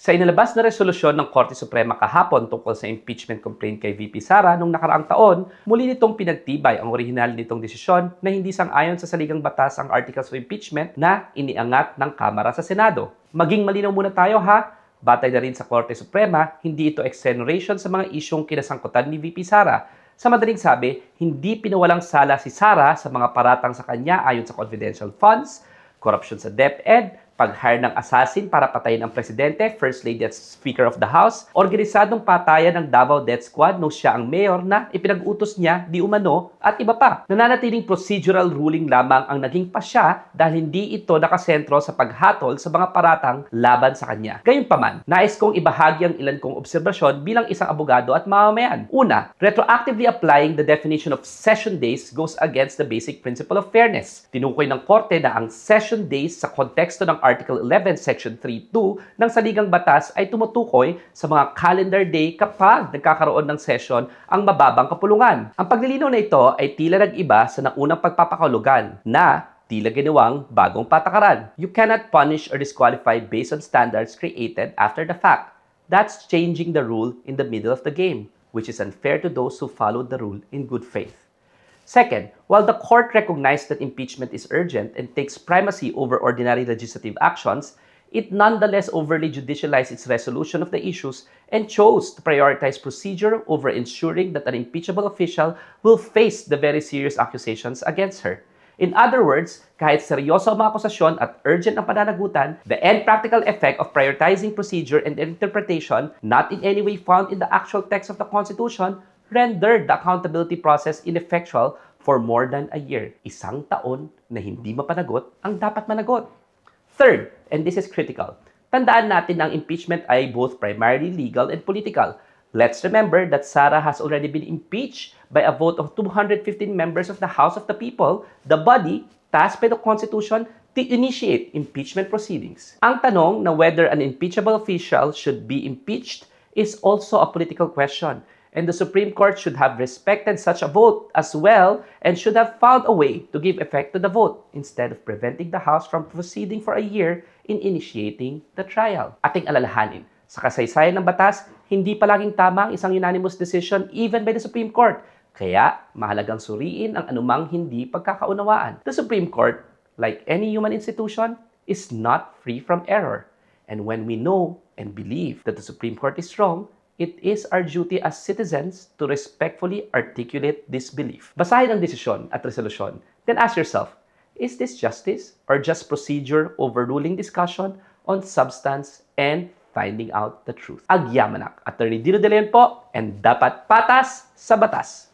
Sa inilabas na resolusyon ng Korte Suprema kahapon tungkol sa impeachment complaint kay VP Sara noong nakaraang taon, muli nitong pinagtibay ang orihinal nitong desisyon na hindi sang-ayon sa saligang batas ang Articles of Impeachment na iniangat ng Kamara sa Senado. Maging malinaw muna tayo ha, batay na rin sa Korte Suprema, hindi ito exoneration sa mga isyong kinasangkutan ni VP Sara. Sa madaling sabi, hindi pinawalang sala si Sara sa mga paratang sa kanya ayon sa confidential funds, corruption sa DepEd, pag-hire ng assassin para patayin ang presidente, First Lady at Speaker of the House, organisadong patayan ng Davao Death Squad nung siya ang mayor na ipinag-utos niya di umano at iba pa. Nananatiling procedural ruling lamang ang naging pasya dahil hindi ito nakasentro sa paghatol sa mga paratang laban sa kanya. Gayunpaman, nais kong ibahagi ang ilan kong obserbasyon bilang isang abogado at mamamayan. Una, retroactively applying the definition of session days goes against the basic principle of fairness. Tinukoy ng korte na ang session days sa konteksto ng Article 11, Section 3.2 ng Saligang Batas ay tumutukoy sa mga calendar day kapag nagkakaroon ng session ang mababang kapulungan. Ang paglilinaw na ito ay tila nag-iba sa naunang pagpapakahulugan na tila ginawang bagong patakaran. You cannot punish or disqualify based on standards created after the fact. That's changing the rule in the middle of the game, which is unfair to those who followed the rule in good faith. Second, while the court recognized that impeachment is urgent and takes primacy over ordinary legislative actions, it nonetheless overly judicialized its resolution of the issues and chose to prioritize procedure over ensuring that an impeachable official will face the very serious accusations against her. In other words, kahit seryoso ang mga akusasyon at urgent ang pananagutan, the end practical effect of prioritizing procedure and interpretation not in any way found in the actual text of the Constitution rendered the accountability process ineffectual for more than a year. Isang taon na hindi mapanagot ang dapat managot. Third, and this is critical, tandaan natin na ang impeachment ay both primarily legal and political. Let's remember that Sara has already been impeached by a vote of 215 members of the House of the People, the body tasked by the Constitution to initiate impeachment proceedings. Ang tanong na whether an impeachable official should be impeached is also a political question, and the Supreme Court should have respected such a vote as well and should have found a way to give effect to the vote instead of preventing the House from proceeding for a year in initiating the trial. Ating alalahanin, sa kasaysayan ng batas, hindi palaging tama ang isang unanimous decision even by the Supreme Court. Kaya, mahalagang suriin ang anumang hindi pagkakaunawaan. The Supreme Court, like any human institution, is not free from error. And when we know and believe that the Supreme Court is wrong, it is our duty as citizens to respectfully articulate this belief. Basahin ang desisyon at resolusyon, then ask yourself, is this justice or just procedure overruling discussion on substance and finding out the truth? Agyamanak, Attorney Dino De Leon po, and dapat patas sa batas.